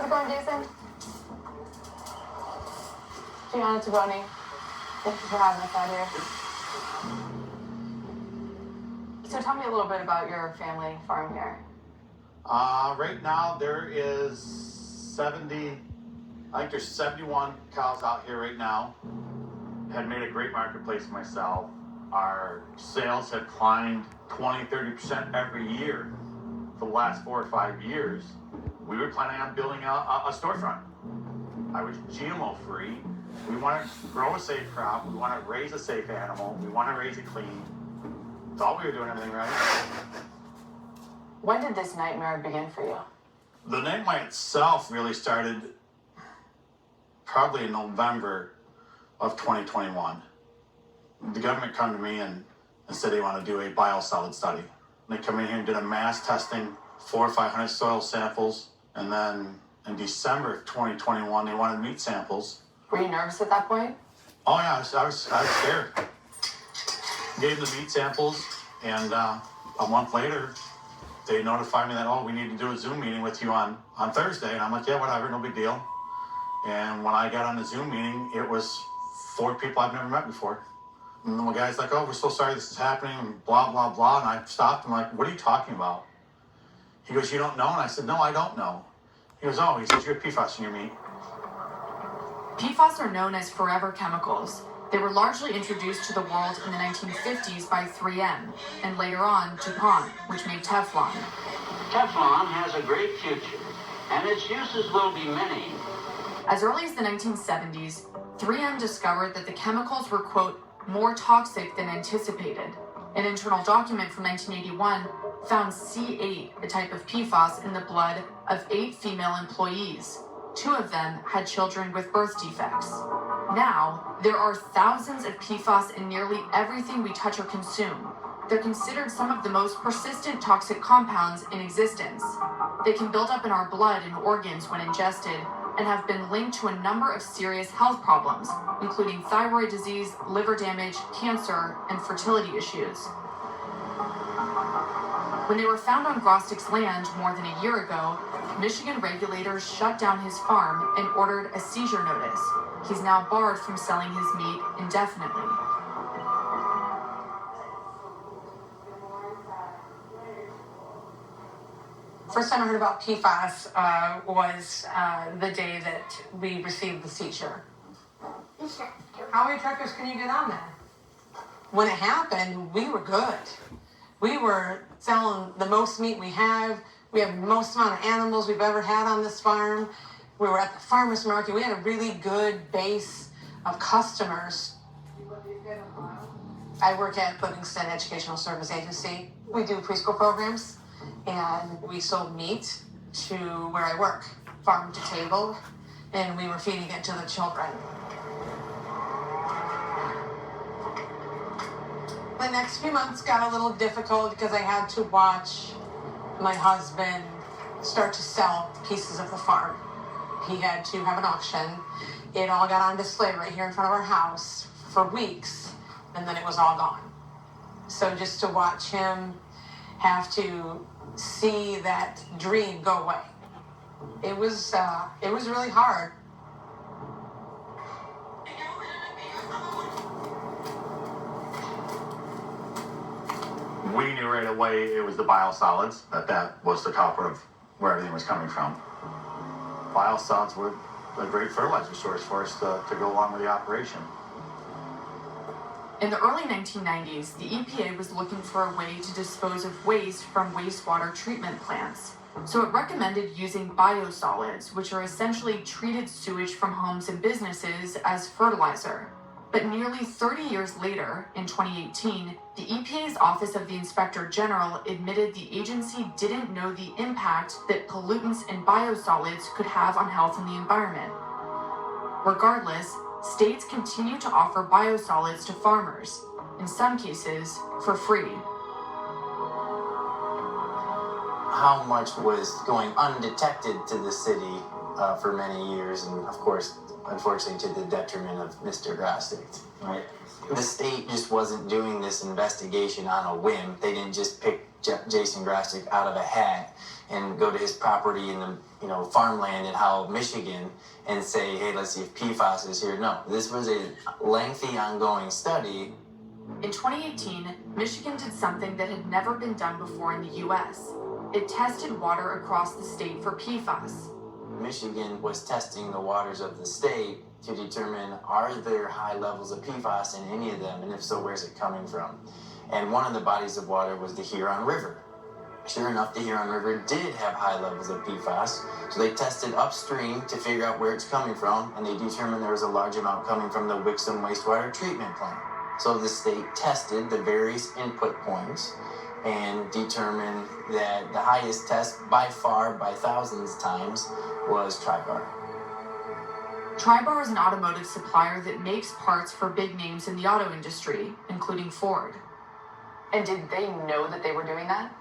How's it going, Jason? Gianna Taboni. Thank you for having us out here. So tell me a little bit about your family farm here. Right now there is 70, I think there's 71 cows out here right now. Had made a great marketplace myself. Our sales had climbed 20-30% every year for the last 4 or 5 years. We were planning on building a storefront. I was GMO free. We want to grow a safe crop. We want to raise a safe animal. We want to raise it clean. Thought we were doing everything right. When did this nightmare begin for you? The nightmare itself really started probably in November of 2021. The government come to me and said they want to do a biosolid study. They come in here and did a mass testing, 400 or 500 soil samples, and then in December of 2021 they wanted meat samples. Were you nervous at that point? Oh yeah, I was scared. Gave them the meat samples, and a month later they notified me that, oh, we need to do a Zoom meeting with you on Thursday. And I'm like, yeah, whatever, no big deal. And when I got on the Zoom meeting, it was 4 people I've never met before. And the guy's like, oh, we're so sorry this is happening, and blah, blah, blah. And I stopped. I'm like, what are you talking about? He goes, you don't know? And I said, no, I don't know. He goes, oh, he says, you have PFAS in your meat. PFAS are known as forever chemicals. They were largely introduced to the world in the 1950s by 3M, and later on DuPont, which made Teflon. Teflon has a great future, and its uses will be many. As early as the 1970s, 3M discovered that the chemicals were, quote, more toxic than anticipated. An internal document from 1981 found C8, a type of PFAS, in the blood of 8 female employees. 2 of them had children with birth defects. Now, there are thousands of PFAS in nearly everything we touch or consume. They're considered some of the most persistent toxic compounds in existence. They can build up in our blood and organs when ingested, and have been linked to a number of serious health problems, including thyroid disease, liver damage, cancer, and fertility issues. When they were found on Grostic's land more than a year ago, Michigan regulators shut down his farm and ordered a seizure notice. He's now barred from selling his meat indefinitely. First time I heard about PFAS was the day that we received the seizure. How many tractors can you get on there? When it happened, we were good. We were selling the most meat we have. We have the most amount of animals we've ever had on this farm. We were at the farmer's market. We had a really good base of customers. I work at Livingston Educational Service Agency. We do preschool programs, and we sold meat to where I work, farm to table, and we were feeding it to the children. The next few months got a little difficult because I had to watch my husband start to sell pieces of the farm. He had to have an auction. It all got on display right here in front of our house for weeks, and then it was all gone. So just to watch him have to see that dream go away, it was really hard. We knew right away it was the biosolids, that was the culprit of where everything was coming from. Biosolids were a great fertilizer source for us to go along with the operation. In the early 1990s, the EPA was looking for a way to dispose of waste from wastewater treatment plants. So it recommended using biosolids, which are essentially treated sewage from homes and businesses, as fertilizer. But nearly 30 years later, in 2018, the EPA's Office of the Inspector General admitted the agency didn't know the impact that pollutants and biosolids could have on health and the environment. Regardless, states continue to offer biosolids to farmers, in some cases for free. How much was going undetected to the city for many years, and of course, unfortunately, to the detriment of Mr. Grostic, right? The state just wasn't doing this investigation on a whim. They didn't just pick Jason Grastick out of a hat and go to his property in the farmland in Howell, Michigan, and say, hey, let's see if PFAS is here. No, this was a lengthy, ongoing study. In 2018, Michigan did something that had never been done before in the U.S. It tested water across the state for PFAS. Michigan was testing the waters of the state to determine, are there high levels of PFAS in any of them, and if so, where's it coming from? And one of the bodies of water was the Huron River. Sure enough, the Huron River did have high levels of PFAS, so they tested upstream to figure out where it's coming from, and they determined there was a large amount coming from the Wixom wastewater treatment plant. So the state tested the various input points and determined that the highest test by far, by thousands times, was Tribar. Tribar is an automotive supplier that makes parts for big names in the auto industry, including Ford. And did they know that they were doing that?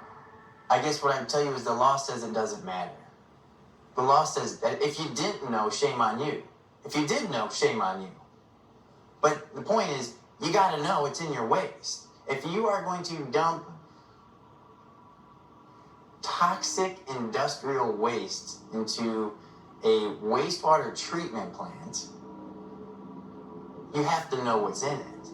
I guess what I'd tell you is the law says it doesn't matter. The law says that if you didn't know, shame on you. If you did know, shame on you. But the point is, you gotta know it's in your waste. If you are going to dump toxic industrial waste into a wastewater treatment plant, you have to know what's in it.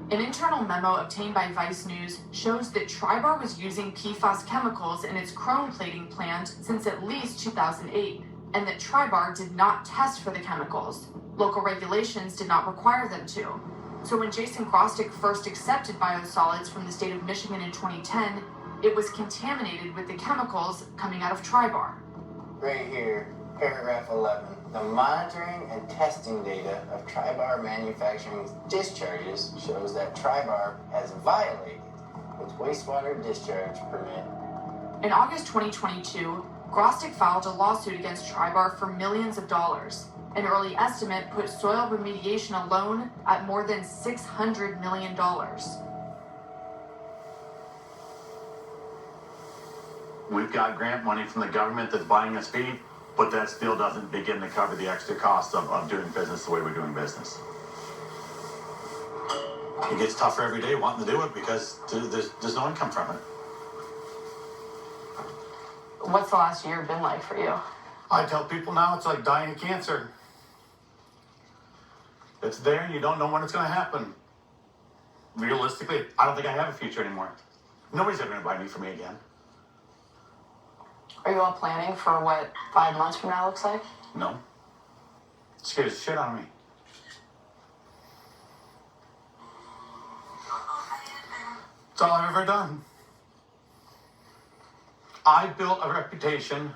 An internal memo obtained by Vice News shows that Tribar was using PFAS chemicals in its chrome plating plant since at least 2008, and that Tribar did not test for the chemicals. Local regulations did not require them to. So when Jason Grastick first accepted biosolids from the state of Michigan in 2010, it was contaminated with the chemicals coming out of Tribar. Right here, paragraph 11. The monitoring and testing data of Tribar manufacturing discharges shows that Tribar has violated its wastewater discharge permit. In August 2022, Grastick filed a lawsuit against Tribar for millions of dollars. An early estimate put soil remediation alone at more than $600 million. We've got grant money from the government that's buying us feed, but that still doesn't begin to cover the extra cost of doing business the way we're doing business. It gets tougher every day wanting to do it because there's no income from it. What's the last year been like for you? I tell people now it's like dying of cancer. It's there and you don't know when it's going to happen. Realistically, I don't think I have a future anymore. Nobody's ever going to buy me from me again. Are you all planning for what 5 months from now looks like? No. It scares the shit out of me. It's all I've ever done. I built a reputation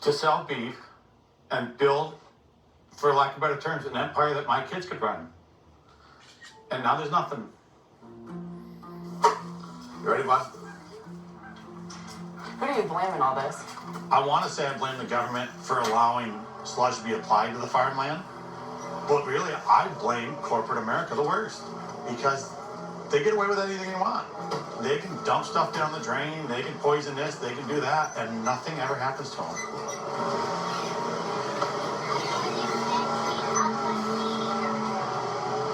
to sell beef and build, for lack of better terms, an empire that my kids could run. And now there's nothing. You ready, bud? Who do you blame in all this? I want to say I blame the government for allowing sludge to be applied to the farmland, but really I blame corporate America the worst because they get away with anything they want. They can dump stuff down the drain, they can poison this, they can do that, and nothing ever happens to them.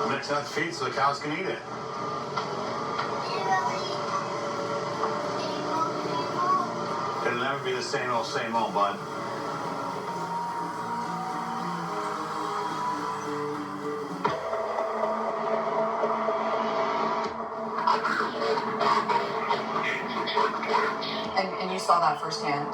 Mix enough feed so the cows can eat it. It'll never be the same old, bud. And you saw that firsthand?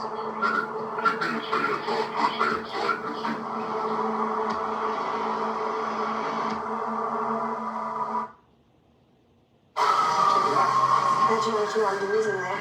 Bet you what you want to do in there.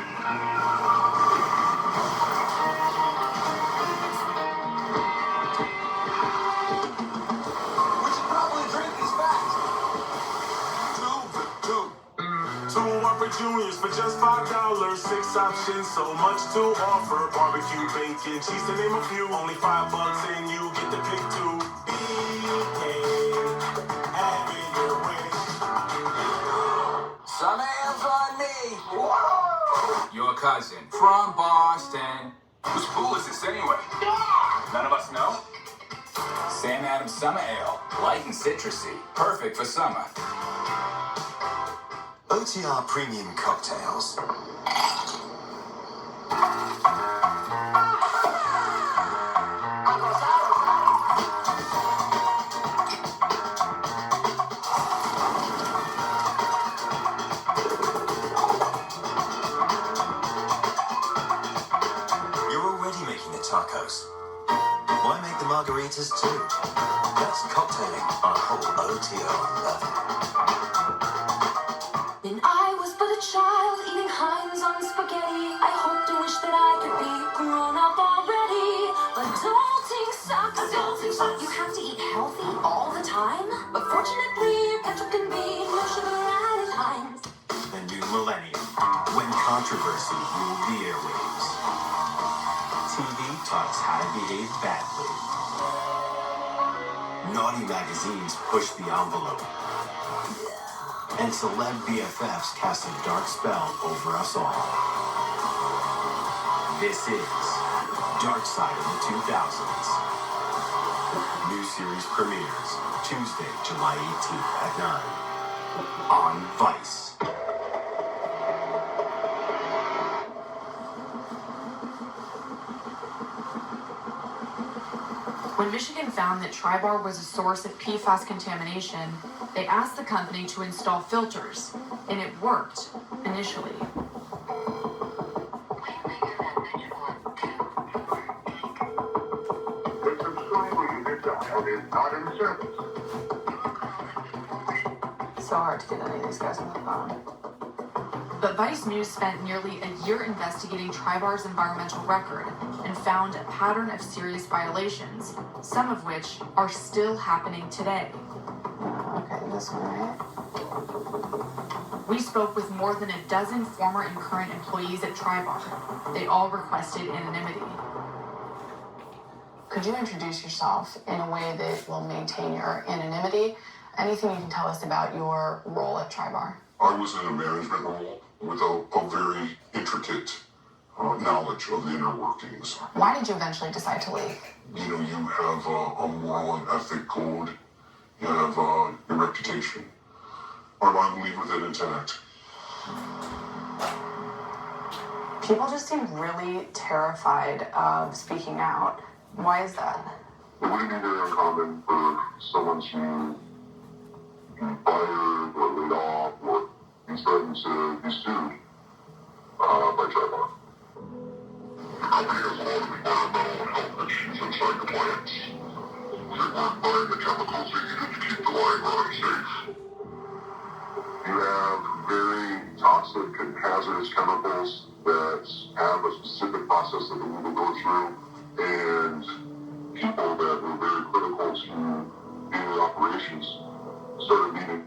Juniors for just $5, 6 options, so much to offer. Barbecue, bacon, cheese to name a few. Only $5 and you get to pick two. BK, having your way. Some hands on me. Whoa! Your cousin from Boston. Whose pool is this anyway? None of us know. Sam Adams Summer Ale, light and citrusy, perfect for summer. OTR Premium Cocktails. You're already making the tacos. Why make the margaritas too? That's cocktailing on a whole OTR level. When I was but a child eating Heinz on spaghetti, I hoped and wished that I could be grown up already. Adulting sucks. Adulting sucks. You have to eat healthy all the time. But fortunately, your ketchup can be no sugar added Heinz. The new millennium, when controversy ruled the airwaves. TV taught us how to behave badly. Naughty magazines pushed the envelope. And celeb BFFs cast a dark spell over us all. This is Dark Side of the 2000s. New series premieres Tuesday, July 18th at 9 on Vice. When Michigan found that Tri-Bar was a source of PFAS contamination, they asked the company to install filters, and it worked initially. The subscriber unit dialed is not in service. So hard to get any of these guys on the phone. But Vice News spent nearly a year investigating Tri-Bar's environmental record and found a pattern of serious violations, some of which are still happening today. Okay, this one, right? We spoke with more than a dozen former and current employees at Tri-Bar. They all requested anonymity. Could you introduce yourself in a way that will maintain your anonymity? Anything you can tell us about your role at Tri-Bar? I was in a management role with a very intricate knowledge of the inner workings. Why did you eventually decide to leave? You know, you have a moral and ethic code. You have your reputation. I believe with it intact. People just seem really terrified of speaking out. Why is that? It wouldn't be very uncommon for someone to be fired or laid off or be threatened to be sued by Tri-Bar. The company has a lot of environmental and health issues inside the plants. We weren't buying the chemicals they needed to keep the line running safe. You have very toxic and hazardous chemicals that have a specific process that they need to go through, and people that were very critical to daily operations started leaving.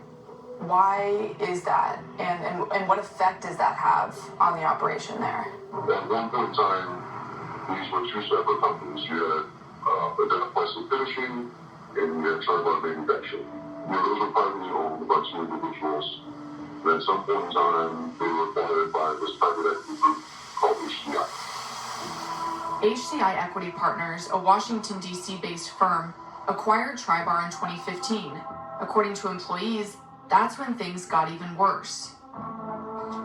Why is that? And what effect does that have on the operation there? At one point in time, these were two separate companies. You had Identified Plastic Finishing and you had Tri-Bar Manufacturing. You know, those were privately owned by two individuals. And at some point in time, they were acquired by this private equity group called HCI. HCI Equity Partners, a Washington, D.C. based firm, acquired Tri-Bar in 2015. According to employees, that's when things got even worse.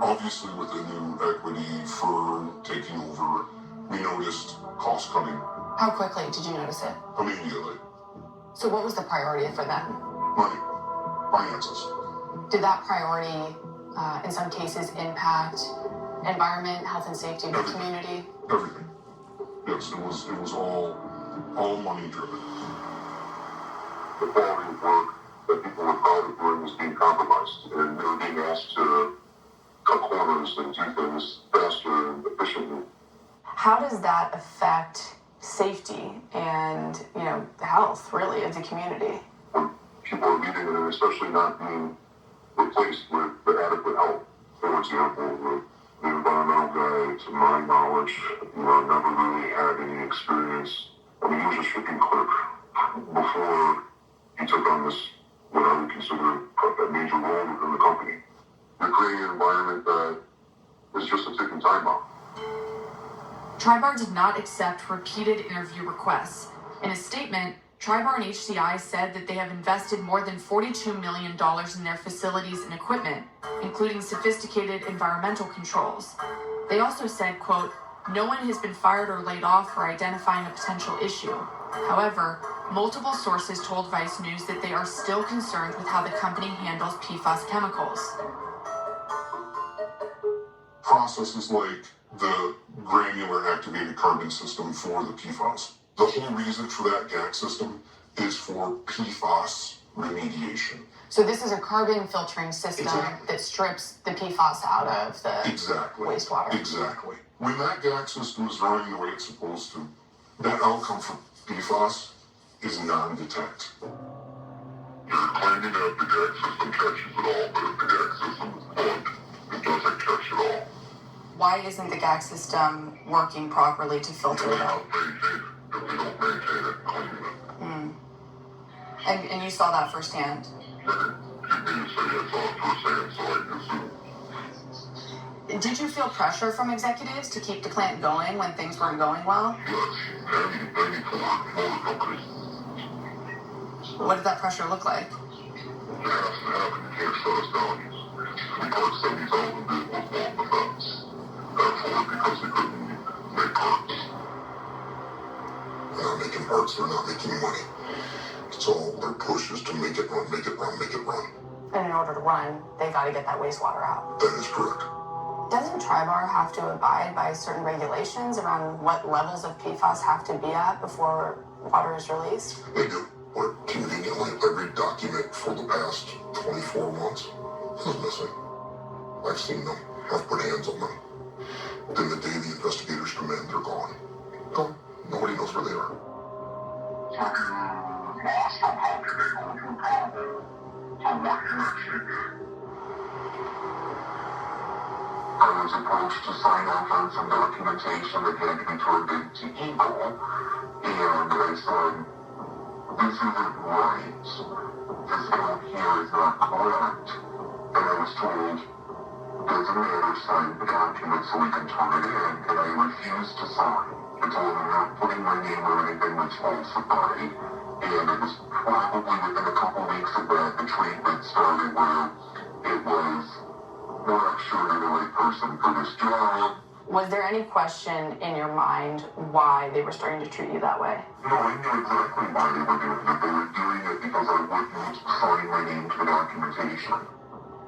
Obviously, with the new equity firm taking over, we noticed cost cutting How quickly did you notice it? immediately. So what was the priority for them? Money, finances. Did that priority, in some cases, impact environment, health and safety of the community? Everything. Yes, it was all money driven. The quality of work that people were proud of doing was being compromised, and they were being asked to cut corners and do things faster and efficiently. How does that affect safety and, the health, really, of the community? When people are leaving and especially not being replaced with adequate help. For example, the environmental guy, to my knowledge, never really had any experience. I mean, he was a shipping clerk before he took on this, what I would consider a major role within the company. You're creating an environment that is just a ticking time bomb. Tri-Bar did not accept repeated interview requests. In a statement, Tribar and HCI said that they have invested more than $42 million in their facilities and equipment, including sophisticated environmental controls. They also said, quote, "No one has been fired or laid off for identifying a potential issue. However, multiple sources told Vice News that they are still concerned with how the company handles PFAS chemicals." Processes like the granular activated carbon system for the PFAS. The whole reason for that GAC system is for PFAS remediation. So this is a carbon filtering system that strips the PFAS out of the wastewater. Exactly. When that GAC system is running the way it's supposed to, that outcome for PFAS is non-detect. You're claiming that the GAC system catches it all, but if the GAC system is plugged, it doesn't catch it all. Why isn't the GAC system working properly to filter it out? If we don't maintain it, clean it. And you saw that firsthand? Did you feel pressure from executives to keep the plant going when things weren't going well? What did that pressure look like? They're not making parts, they're not making money. So their push is to make it run, make it run, make it run. And in order to run, they got to get that wastewater out. That is correct. Doesn't Tribar have to abide by certain regulations around what levels of PFAS have to be at before water is released? They do. But conveniently, every document for the past 24 months is missing. I've seen them. I've put hands on them. Then the day the investigators come in, they're gone. Gone. Nobody knows where they are. I was approached to sign off on some documentation that had to be turned into Eagle, and I said, "This isn't right. This note here is not correct." And I was told, "Doesn't matter, sign the document so we can turn it in," and I refused to sign. I told them I'm not putting my name or anything that's falsified, and it was probably within a couple weeks of that the treatment started where it was, "We're not sure you're the right person for this job." Was there any question in your mind why they were starting to treat you that way? No, I knew exactly why they were doing it. They were doing it because I wouldn't sign my name to the documentation.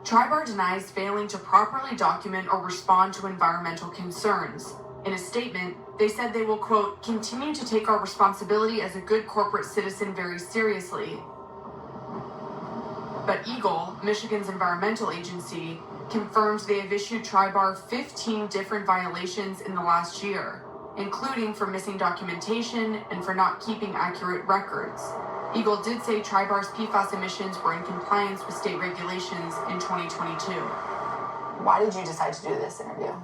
Tribar denies failing to properly document or respond to environmental concerns. In a statement, they said they will, quote, "continue to take our responsibility as a good corporate citizen very seriously." But Eagle, Michigan's environmental agency, confirms they have issued Tribar 15 different violations in the last year, including for missing documentation and for not keeping accurate records. Eagle did say Tribar's PFAS emissions were in compliance with state regulations in 2022. Why did you decide to do this interview?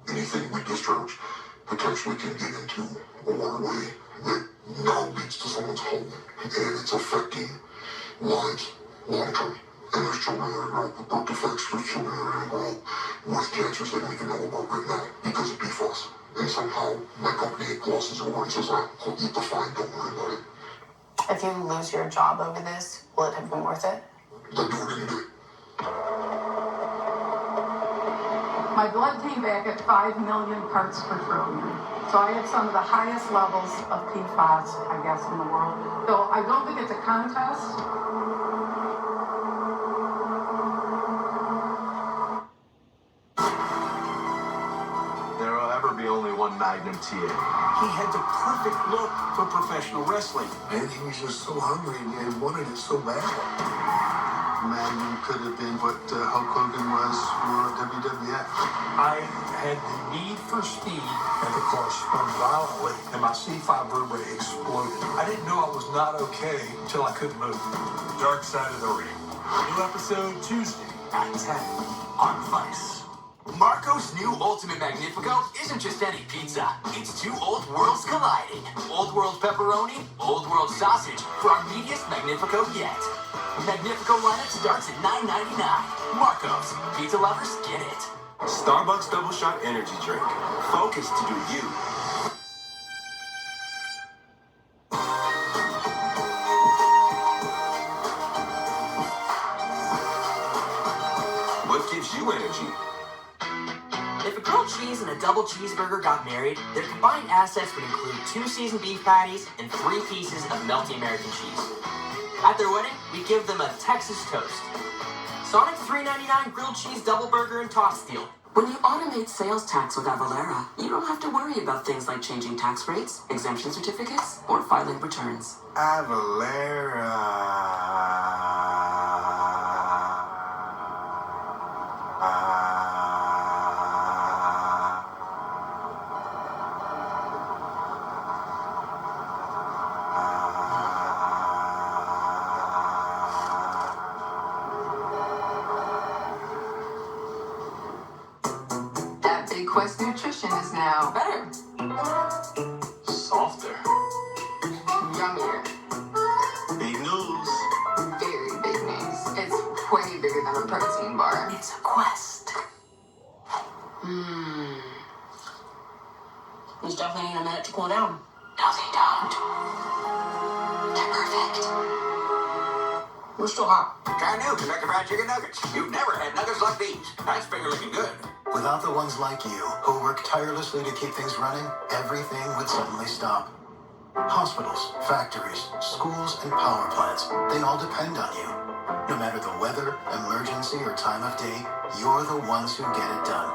Anything we discharge potentially can get into a waterway that now leads to someone's home, and it's affecting lives long term. And there's children that are growing up with birth defects, there's children that are going to grow up with cancers they don't even know about right now because of PFAS. And somehow my company glosses over and says, "I'll eat the fine, don't worry about it." If you lose your job over this, will it have been worth it? Then do it any day. My blood came back at 5 million parts per trillion. So I had some of the highest levels of PFAS, I guess, in the world. So I don't think it's a contest. There will ever be only one Magnum TA. He had the perfect look for professional wrestling. And he was just so hungry and wanted it so bad. Magnum could have been what Hulk Hogan was for WWF. I had the need for speed, and the car spun violently, and my C5 vertebrae exploded. I didn't know I was not okay until I couldn't move. Dark Side of the Ring. New episode Tuesday at 10 on Vice. Marco's new Ultimate Magnifico isn't just any pizza. It's two old worlds colliding. Old world pepperoni, old world sausage for our meatiest Magnifico yet. Magnifico lineup starts at $9.99. Marco's. Pizza lovers get it. Starbucks Double Shot Energy Drink. Focus to do you. double cheeseburger got married, their combined assets would include 2 seasoned beef patties and 3 pieces of melty American cheese. At their wedding, we give them a Texas toast. Sonic $3.99 grilled cheese double burger and tossed steel. When you automate sales tax with Avalara, you don't have to worry about things like changing tax rates, exemption certificates, or filing returns. That Big Quest nutrition is now better, Softer. yummier, Big news. very big news. It's way bigger than a protein bar. It's a quest. These definitely need a minute to cool down. No, they don't. They're perfect. We're still hot. Try new Kentucky Fried Chicken Nuggets. You've never had nuggets like these. Nice finger looking good. Without the ones like you, who work tirelessly to keep things running, everything would suddenly stop. Hospitals, factories, schools, and power plants, they all depend on you. No matter the weather, emergency, or time of day, you're the ones who get it done.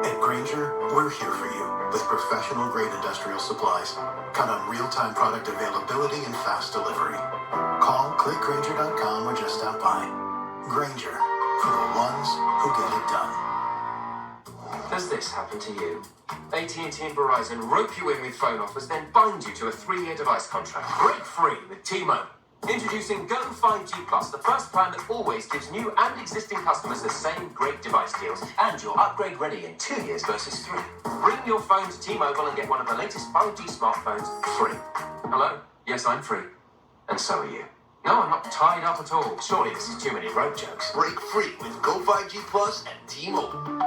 At Grainger, we're here for you with professional-grade industrial supplies. Count on real-time product availability and fast delivery. Call, click Grainger.com, or just stop by. Grainger, for the ones who get it done. Has this happened to you? AT&T and Verizon rope you in with phone offers, then bind you to a 3-year device contract. Break free with T-Mobile. Introducing Go 5G Plus, the first plan that always gives new and existing customers the same great device deals, and you're upgrade ready in 2 years versus 3. Bring your phone to T-Mobile and get one of the latest 5G smartphones free. Hello? Yes, I'm free. And so are you. No, I'm not tied up at all. Surely this is too many road jokes. Break free with Go 5G Plus and T-Mobile.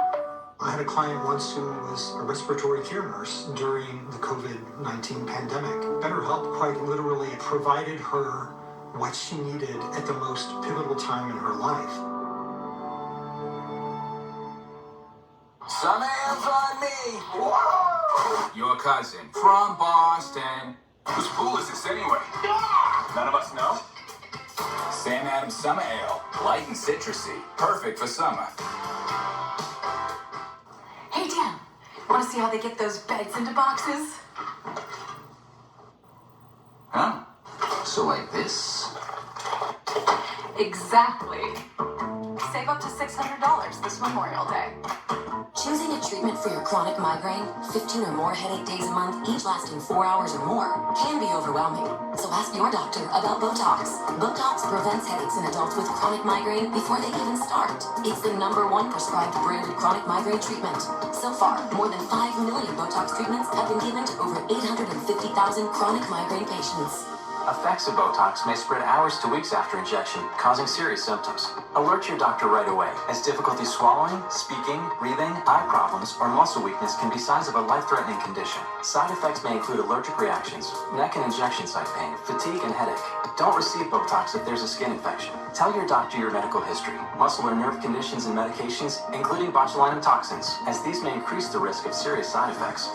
I had a client once who was a respiratory care nurse during the COVID-19 pandemic. BetterHelp quite literally provided her what she needed at the most pivotal time in her life. Some hands on me. Whoa! Your cousin from Boston. Whose pool is this anyway? None of us know. Sam Adams Summer Ale. Light and citrusy. Perfect for summer. Hey, Dan, want to see how they get those beds into boxes? Huh? So like this? Exactly. Save up to $600 this Memorial Day. Choosing a treatment for your chronic migraine, 15 or more headache days a month, each lasting 4 hours or more, can be overwhelming. So ask your doctor about Botox. Botox prevents headaches in adults with chronic migraine before they even start. It's the #1 prescribed branded chronic migraine treatment. So far, more than 5 million Botox treatments have been given to over 850,000 chronic migraine patients. Effects of Botox may spread hours to weeks after injection, causing serious symptoms. Alert your doctor right away, as difficulty swallowing, speaking, breathing, eye problems, or muscle weakness can be signs of a life-threatening condition. Side effects may include allergic reactions, neck and injection site pain, fatigue, and headache. Don't receive Botox if there's a skin infection. Tell your doctor your medical history, muscle or nerve conditions and medications, including botulinum toxins, as these may increase the risk of serious side effects.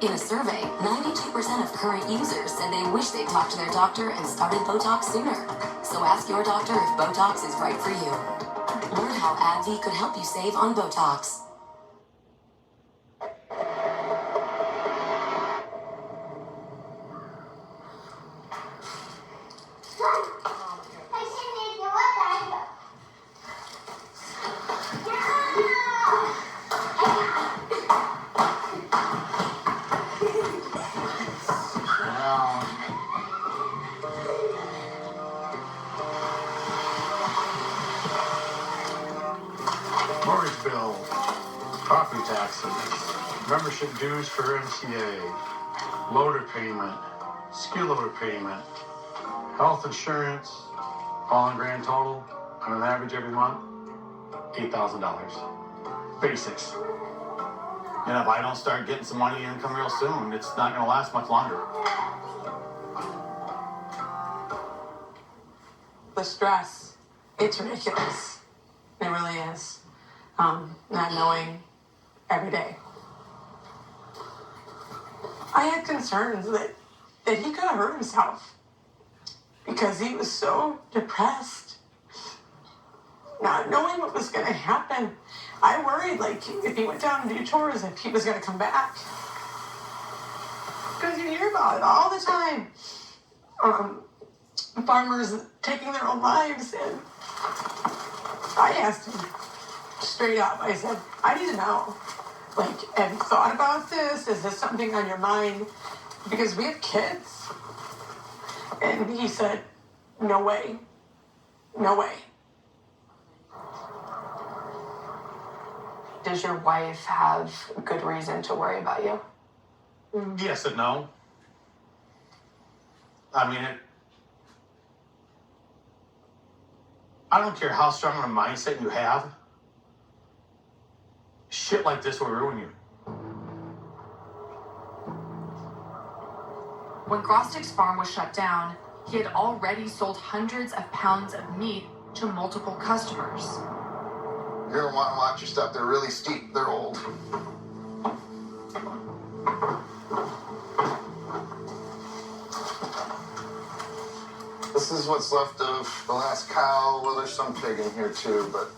In a survey, 92% of current users said they wish they'd talked to their doctor and started Botox sooner. So ask your doctor if Botox is right for you. Learn how AbbVie could help you save on Botox. Mortgage bill, property taxes, membership dues for MCA, loader payment, skill loader payment, health insurance, all in grand total, on an average every month, $8,000. Basics. And if I don't start getting some money income real soon, it's not going to last much longer. The stress, it's ridiculous. It really is. Not knowing every day. I had concerns that he could have hurt himself because he was so depressed, not knowing what was going to happen. I worried, like, if he went down to do chores, if he was going to come back. Because you hear about it all the time. Farmers taking their own lives, and I asked him straight up, I said, I need to know, like, have you thought about this? Is this something on your mind? Because we have kids. And he said, no way. No way. Does your wife have good reason to worry about you? Yes and no. I mean, I don't care how strong of a mindset you have. Shit like this will ruin you. When Grosdick's farm was shut down, he had already sold hundreds of pounds of meat to multiple customers. You're gonna want to watch your step. They're really steep. They're old. This is what's left of the last cow. Well, there's some pig in here too, but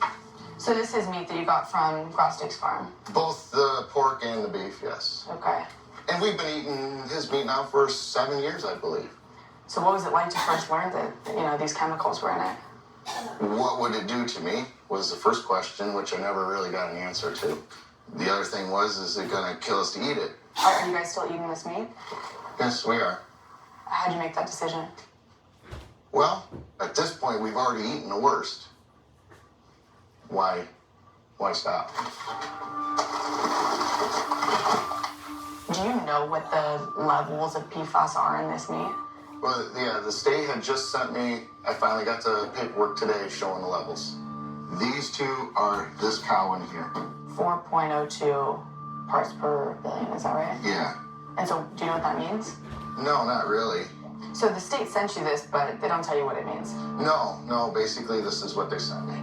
So this is meat that you got from Grosdick's farm? both the pork and the beef, yes. Okay. And we've been eating his meat now for 7 years, I believe. So what was it like to first learn that, these chemicals were in it? What would it do to me was the first question, which I never really got an answer to. The other thing was, is it gonna kill us to eat it? Are you guys still eating this meat? Yes, we are. How'd you make that decision? Well, at this point, we've already eaten the worst. Why stop? Do you know what the levels of PFAS are in this meat? Well, yeah, the state had just sent me, I finally got the paperwork today showing the levels. These two are this cow in here. 4.02 parts per billion, is that right? Yeah. And so, do you know what that means? No, not really. So the state sent you this, but they don't tell you what it means? No, basically this is what they sent me.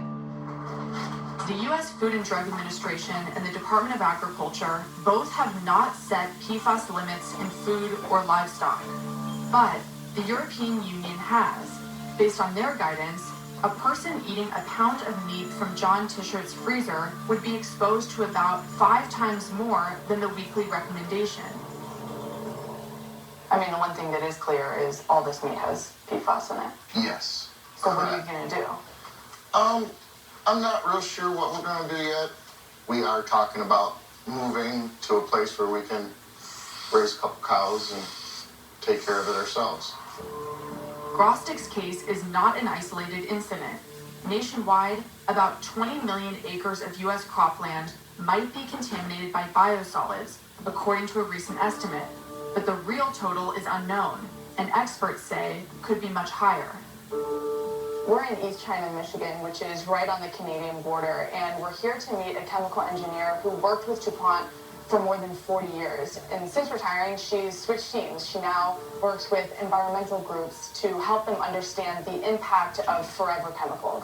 The U.S. Food and Drug Administration and the Department of Agriculture both have not set PFAS limits in food or livestock. But the European Union has. Based on their guidance, a person eating a pound of meat from John Tischert's freezer would be exposed to about 5 times more than the weekly recommendation. I mean, the one thing that is clear is all this meat has PFAS in it. Yes. So what are you going to do? I'm not real sure what we're going to do yet. We are talking about moving to a place where we can raise a couple cows and take care of it ourselves. Grosdick's case is not an isolated incident. Nationwide, about 20 million acres of U.S. cropland might be contaminated by biosolids, according to a recent estimate. But the real total is unknown, and experts say could be much higher. We're in East China, Michigan, which is right on the Canadian border, and we're here to meet a chemical engineer who worked with DuPont for more than 40 years. And since retiring, she's switched teams. She now works with environmental groups to help them understand the impact of forever chemicals.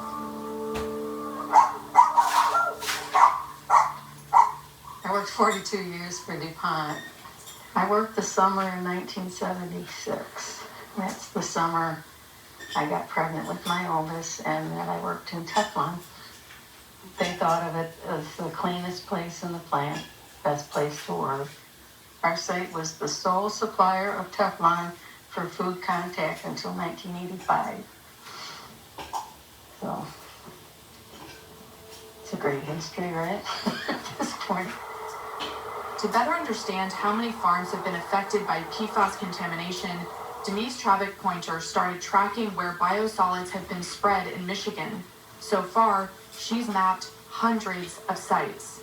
I worked 42 years for DuPont. I worked the summer in 1976. That's the summer I got pregnant with my oldest, and then I worked in Teflon. They thought of it as the cleanest place in the plant, best place to work. Our site was the sole supplier of Teflon for food contact until 1985. So, it's a great history, right? At this point. To better understand how many farms have been affected by PFAS contamination, Denise Travick-Pointer started tracking where biosolids have been spread in Michigan. So far, she's mapped hundreds of sites.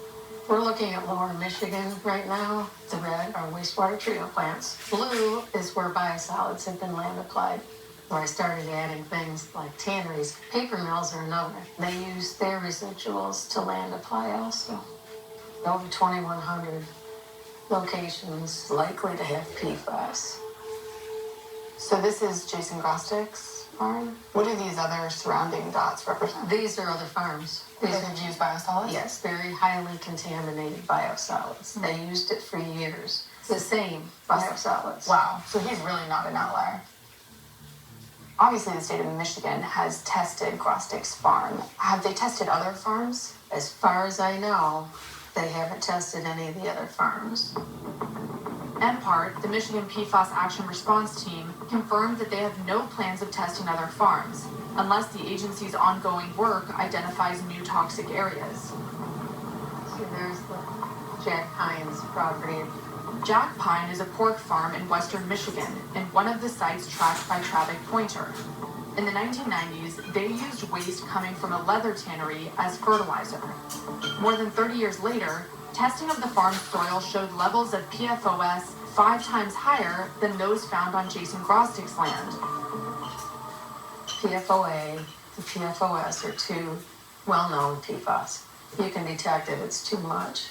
We're looking at lower Michigan right now. The red are wastewater treatment plants. Blue is where biosolids have been land applied, where I started adding things like tanneries. Paper mills are another. They use their residuals to land apply also. Over 2,100 locations likely to have PFAS. So this is Jason Grostick's farm? What do these other surrounding dots represent? These are other farms. These are used biosolids? Yes, very highly contaminated biosolids. They used it for years. The same biosolids. Wow, so he's really not an outlier. Obviously, the state of Michigan has tested Grostick's farm. Have they tested other farms? As far as I know, they haven't tested any of the other farms. MPART, the Michigan PFAS Action Response Team, confirmed that they have no plans of testing other farms, unless the agency's ongoing work identifies new toxic areas. See, there's the Jack Pines property. Jack Pine is a pork farm in western Michigan and one of the sites tracked by Traffic Pointer. In the 1990s, they used waste coming from a leather tannery as fertilizer. More than 30 years later, testing of the farm's soil showed levels of PFAS 5 times higher than those found on Jason Grostick's land. PFOA and PFOS are two well-known PFAS. You can detect it, it's too much.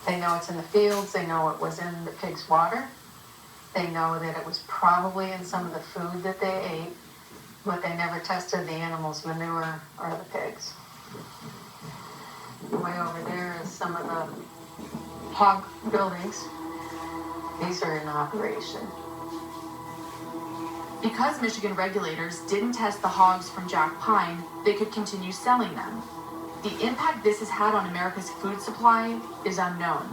They know it's in the fields, they know it was in the pig's water, they know that it was probably in some of the food that they ate, but they never tested the animal's manure or the pigs. Way over there is some of the hog buildings. These are in operation. Because Michigan regulators didn't test the hogs from Jack Pine, they could continue selling them. The impact this has had on America's food supply is unknown.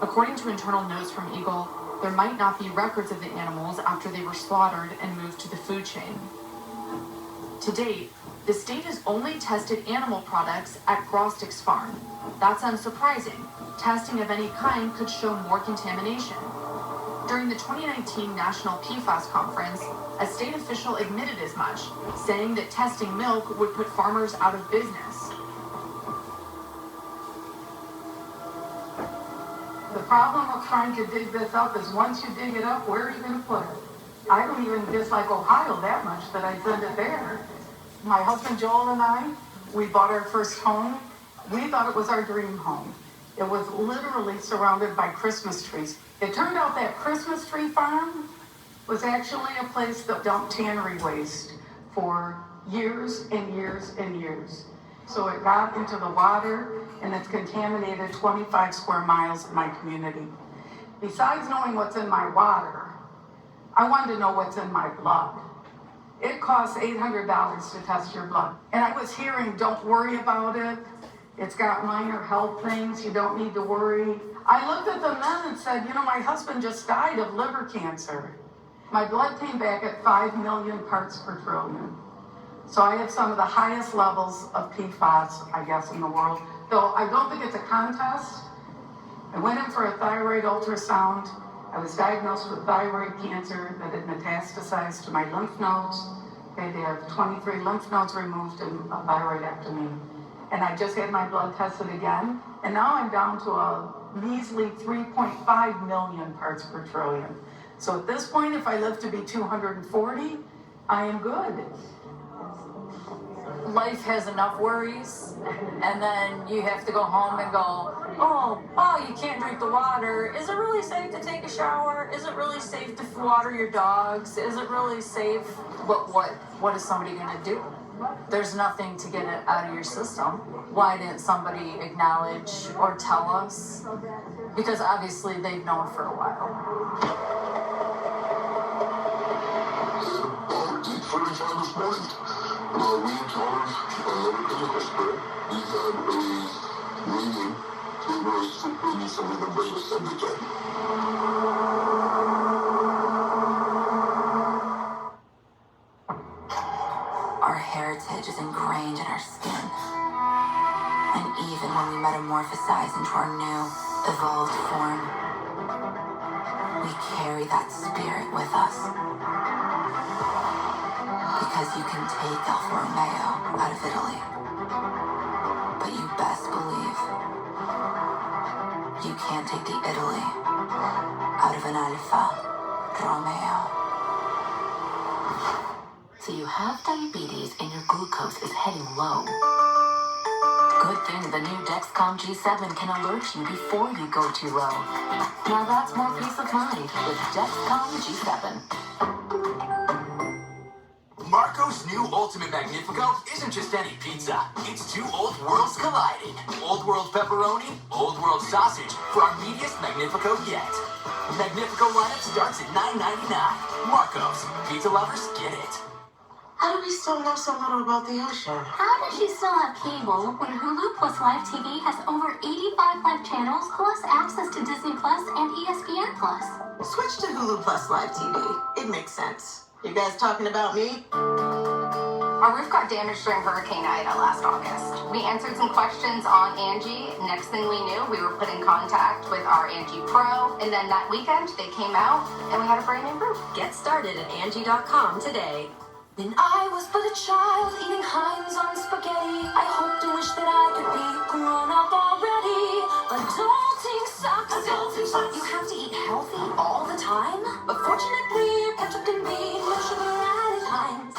According to internal notes from Eagle, there might not be records of the animals after they were slaughtered and moved to the food chain. To date, the state has only tested animal products at Grostick's farm. That's unsurprising. Testing of any kind could show more contamination. During the 2019 National PFAS Conference, a state official admitted as much, saying that testing milk would put farmers out of business. The problem of trying to dig this up is once you dig it up, where are you going to put it? I don't even dislike Ohio that much that I send it there. My husband Joel and I, we bought our first home. We thought it was our dream home. It was literally surrounded by Christmas trees. It turned out that Christmas tree farm was actually a place that dumped tannery waste for years and years and years. So it got into the water and it's contaminated 25 square miles of my community. Besides knowing what's in my water, I wanted to know what's in my blood. It costs $800 to test your blood. And I was hearing, don't worry about it. It's got minor health things. You don't need to worry. I looked at them then and said, you know, my husband just died of liver cancer. My blood came back at 5 million parts per trillion. So I have some of the highest levels of PFAS, I guess, in the world. Though I don't think it's a contest. I went in for a thyroid ultrasound. I was diagnosed with thyroid cancer that had metastasized to my lymph nodes. I had to have 23 lymph nodes removed and a thyroidectomy. And I just had my blood tested again. And now I'm down to a measly 3.5 million parts per trillion. So at this point, if I live to be 240, I am good. Life has enough worries, and then you have to go home and go, oh, you can't drink the water. Is it really safe to take a shower? Is it really safe to water your dogs? Is it really safe? But what is somebody going to do? There's nothing to get it out of your system. Why didn't somebody acknowledge or tell us? Because obviously they've known for a while. We in charge of chemical spray. We had a meeting to raise some of the biggest subject. Our heritage is ingrained in our skin. And even when we metamorphosize into our new, evolved form, we carry that spirit with us. Because you can take Alfa Romeo out of Italy, but you best believe you can't take the Italy out of an Alfa Romeo. So you have diabetes and your glucose is heading low. Good thing the new Dexcom G7 can alert you before you go too low. Now that's more peace of mind with Dexcom G7. Marco's new Ultimate Magnifico isn't just any pizza. It's two old worlds colliding. Old world pepperoni, old world sausage for our meatiest Magnifico yet. Magnifico lineup starts at $9.99. Marco's. Pizza lovers get it. How do we still know so little about the ocean? How does she still have cable when Hulu Plus Live TV has over 85 live channels plus access to Disney Plus and ESPN Plus? Switch to Hulu Plus Live TV. It makes sense. You guys talking about me? Our roof got damaged during Hurricane Ida last August. We answered some questions on Angie. Next thing we knew, we were put in contact with our Angie Pro. And then that weekend, they came out and we had a brand new roof. Get started at Angie.com today. When I was but a child eating Heinz on spaghetti, I hoped and wished that I could be grown up already. Adulting sucks. Adulting sucks. You have to eat healthy all the time. But fortunately, ketchup can be no sugar added Heinz.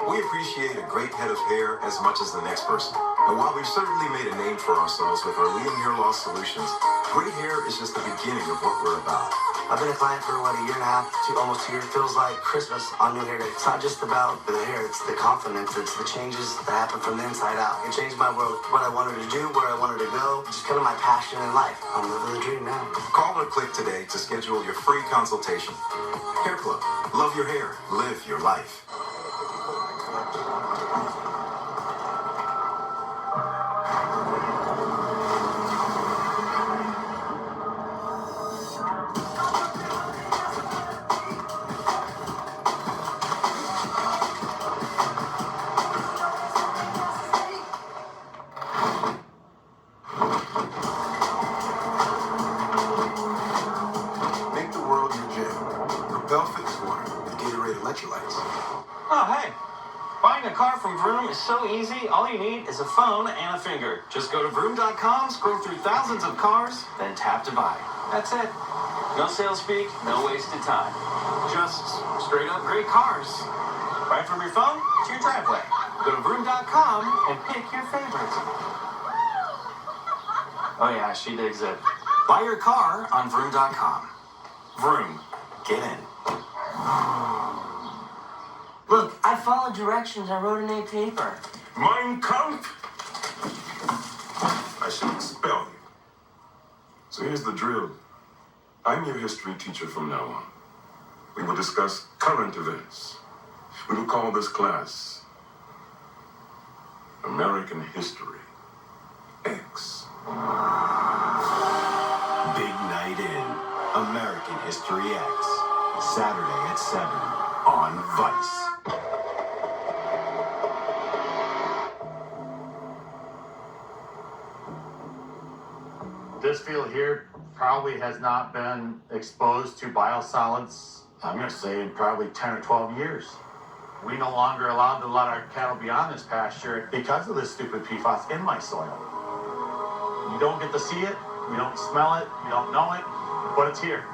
We appreciate a great head of hair as much as the next person. And while we've certainly made a name for ourselves with our leading hair loss solutions, great hair is just the beginning of what we're about. I've been a client for what, a year and a half to almost 2 years. Feels like Christmas on New Hair Day. It's not just about the hair, it's the confidence, it's the changes that happen from the inside out. It changed my world, what I wanted to do, where I wanted to go, just kind of my passion in life. I'm living the dream now. Call or click today to schedule your free consultation. Hair Club. Love your hair. Live your life. So easy, all you need is a phone and a finger. Just go to vroom.com, scroll through thousands of cars, then tap to buy. That's it. No sales speak, no wasted time. Just straight up great cars. Right from your phone to your driveway. Go to vroom.com and pick your favorites. Oh yeah, she digs it. Buy your car on vroom.com. Vroom. Get in. Look, I followed directions. I wrote an A paper. Mein Kampf! I should expel you. So here's the drill. I'm your history teacher from now on. We will discuss current events. We will call this class American History X. Big night in American History X. Saturday at 7 on Vice. This field here probably has not been exposed to biosolids, I'm going to say, in probably 10 or 12 years. We no longer allowed to let our cattle be on this pasture because of this stupid PFAS in my soil. You don't get to see it, you don't smell it, you don't know it, but it's here.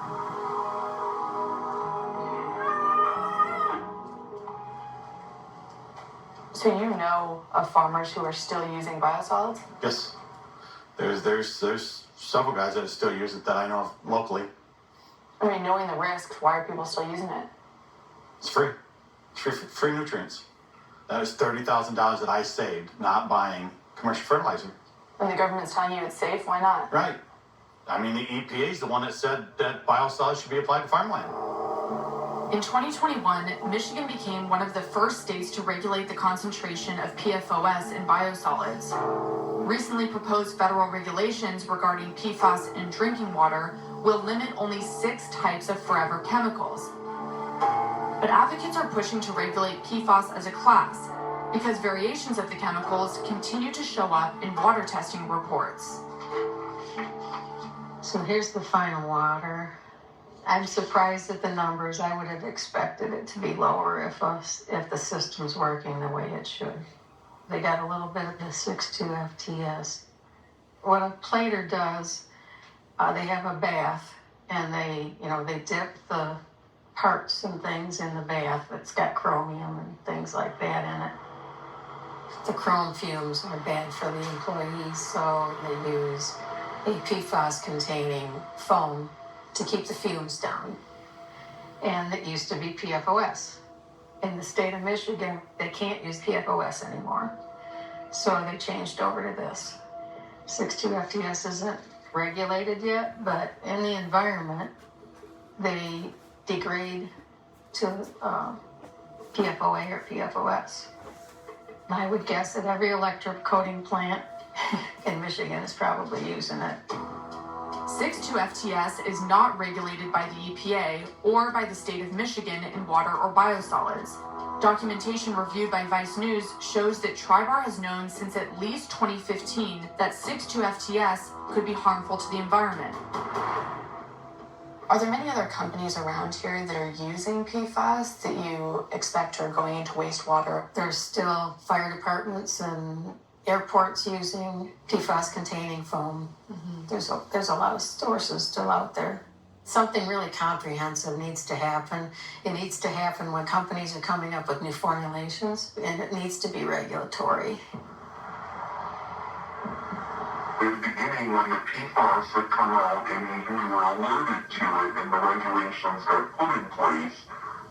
So you know of farmers who are still using biosolids? Yes. There's several guys that still use it that I know of locally. I mean, knowing the risks, why are people still using it? It's free. It's free nutrients. That is $30,000 that I saved not buying commercial fertilizer. When the government's telling you it's safe, why not? Right. I mean, the EPA is the one that said that biosolids should be applied to farmland. In 2021, Michigan became one of the first states to regulate the concentration of PFAS in biosolids. Recently proposed federal regulations regarding PFAS in drinking water will limit only 6 types of forever chemicals. But advocates are pushing to regulate PFAS as a class because variations of the chemicals continue to show up in water testing reports. So here's the final water. I'm surprised at the numbers. I would have expected it to be lower if the system's working the way it should. They got a little bit of the 6.2 FTS. What a plater does, they have a bath, and they dip the parts and things in the bath that's got chromium and things like that in it. The chrome fumes are bad for the employees, so they use a PFAS-containing foam to keep the fumes down. And it used to be PFOS. In the state of Michigan, they can't use PFOS anymore. So they changed over to this. 6.2 FTS isn't regulated yet, but in the environment, they degrade to PFOA or PFOS. I would guess that every electric coating plant in Michigan is probably using it. 6.2 FTS is not regulated by the EPA or by the state of Michigan in water or biosolids. Documentation reviewed by Vice News shows that Tribar has known since at least 2015 that 6.2 FTS could be harmful to the environment. Are there many other companies around here that are using PFAS that you expect are going into wastewater? There's still fire departments and airports using PFAS-containing foam. Mm-hmm. There's a lot of sources still out there. Something really comprehensive needs to happen. It needs to happen when companies are coming up with new formulations, and it needs to be regulatory. In the beginning, when the PFAS had come out and we were alerted to it and the regulations got put in place,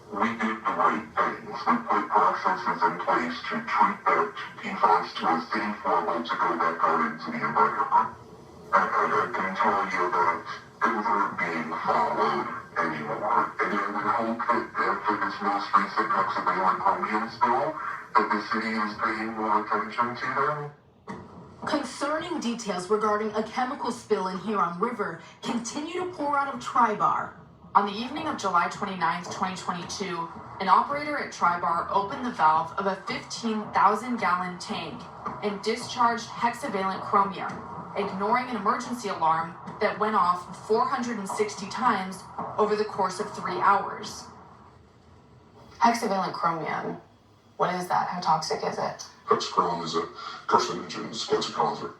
we did the right things. We put processes in place to treat that PFAS to a safe level to go back out into the environment. And I can tell you that things aren't being followed anymore. And I would hope that after this most recent hexavalent chromium spill, that the city is paying more attention to them. Concerning details regarding a chemical spill in Huron River continue to pour out of Tribar. On the evening of July 29, 2022, an operator at Tribar opened the valve of a 15,000-gallon tank and discharged hexavalent chromium, ignoring an emergency alarm that went off 460 times over the course of 3 hours. Hexavalent chromium, what is that? How toxic is it? Hexachrome is a carcinogen, it's cancer causer.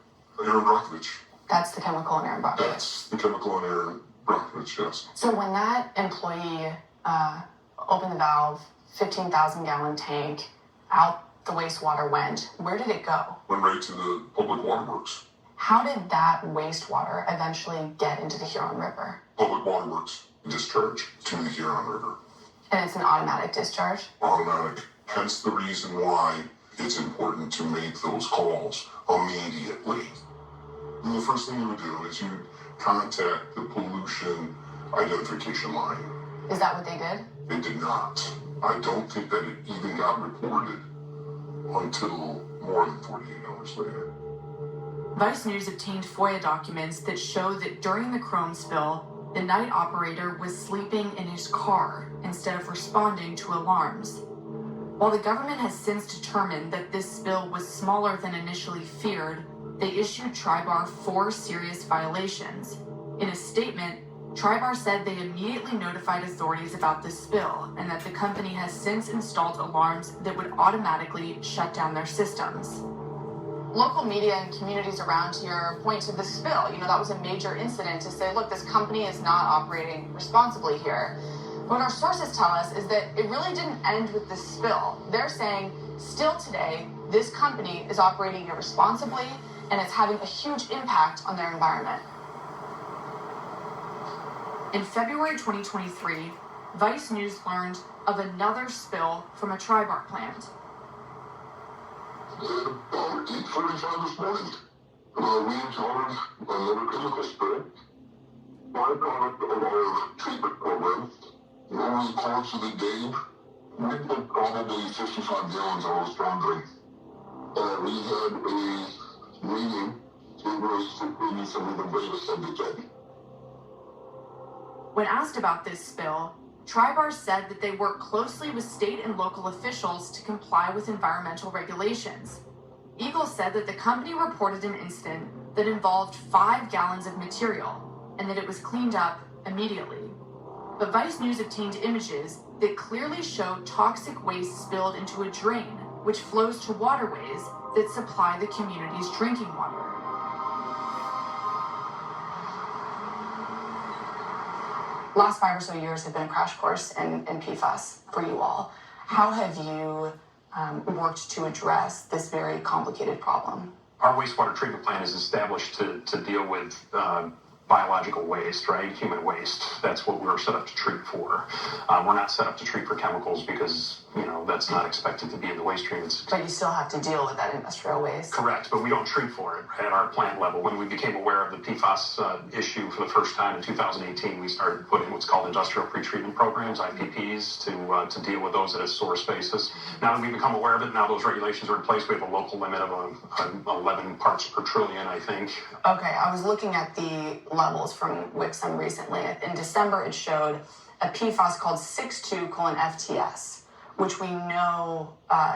Aaron Brockovich. That's the chemical in Aaron Brockovich. That's the chemical in Aaron Brockovich, yes. So when that employee opened the valve, 15,000-gallon tank, out the wastewater went, where did it go? Went right to the public waterworks. How did that wastewater eventually get into the Huron River? Public waterworks discharge to the Huron River. And it's an automatic discharge? Automatic. Hence the reason why it's important to make those calls immediately. And the first thing you would do is you contact the pollution identification line. Is that what they did? They did not. I don't think that it even got reported until more than 48 hours later. Vice News obtained FOIA documents that show that during the chrome spill, the night operator was sleeping in his car instead of responding to alarms. While the government has since determined that this spill was smaller than initially feared, they issued Tribar 4 serious violations. In a statement, Tribar said they immediately notified authorities about the spill and that the company has since installed alarms that would automatically shut down their systems. Local media and communities around here point to the spill. That was a major incident to say, look, this company is not operating responsibly here. What our sources tell us is that it really didn't end with the spill. They're saying, still today, this company is operating irresponsibly and it's having a huge impact on their environment. In February 2023, Vice News learned of another spill from a Tribar plant. About 8:45 this morning, we encountered another chemical spill. Byproduct of our treatment program. Over the course of the day, we put probably 55 gallons out of the storm drain. We had a meeting over us maybe some of the greatest subject of. When asked about this spill, Tribar said that they work closely with state and local officials to comply with environmental regulations. Eagle said that the company reported an incident that involved 5 gallons of material and that it was cleaned up immediately. But Vice News obtained images that clearly show toxic waste spilled into a drain, which flows to waterways that supply the community's drinking water. Last 5 or so years have been a crash course in PFAS for you all. How have you worked to address this very complicated problem? Our wastewater treatment plant is established to deal with biological waste, right? Human waste. That's what we're set up to treat for. We're not set up to treat for chemicals because, that's not expected to be in the waste stream. But you still have to deal with that industrial waste. Correct, but we don't treat for it at our plant level. When we became aware of the PFAS issue for the first time in 2018, we started putting what's called industrial pretreatment programs, IPPs, to deal with those at a source basis. Now that we've become aware of it, now those regulations are in place. We have a local limit of 11 parts per trillion, I think. Okay, I was looking at the levels from Wixom recently. In December, it showed a PFAS called 62:FTS, which we know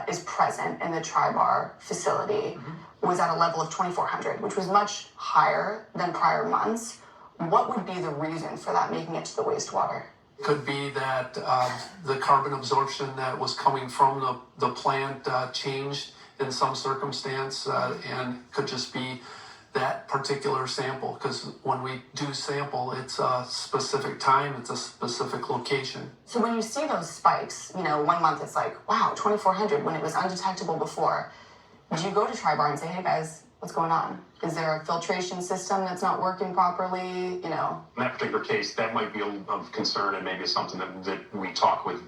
is present in the Tri-Bar facility, was at a level of 2,400, which was much higher than prior months. What would be the reason for that making it to the wastewater? Could be that the carbon absorption that was coming from the plant changed in some circumstance, and could just be that particular sample, because when we do sample, it's a specific time, it's a specific location. So when you see those spikes, 1 month it's like, wow, 2,400 when it was undetectable before. Do you go to Tri-Bar and say, hey guys, what's going on? Is there a filtration system that's not working properly? In that particular case, that might be of concern and maybe something that we talk with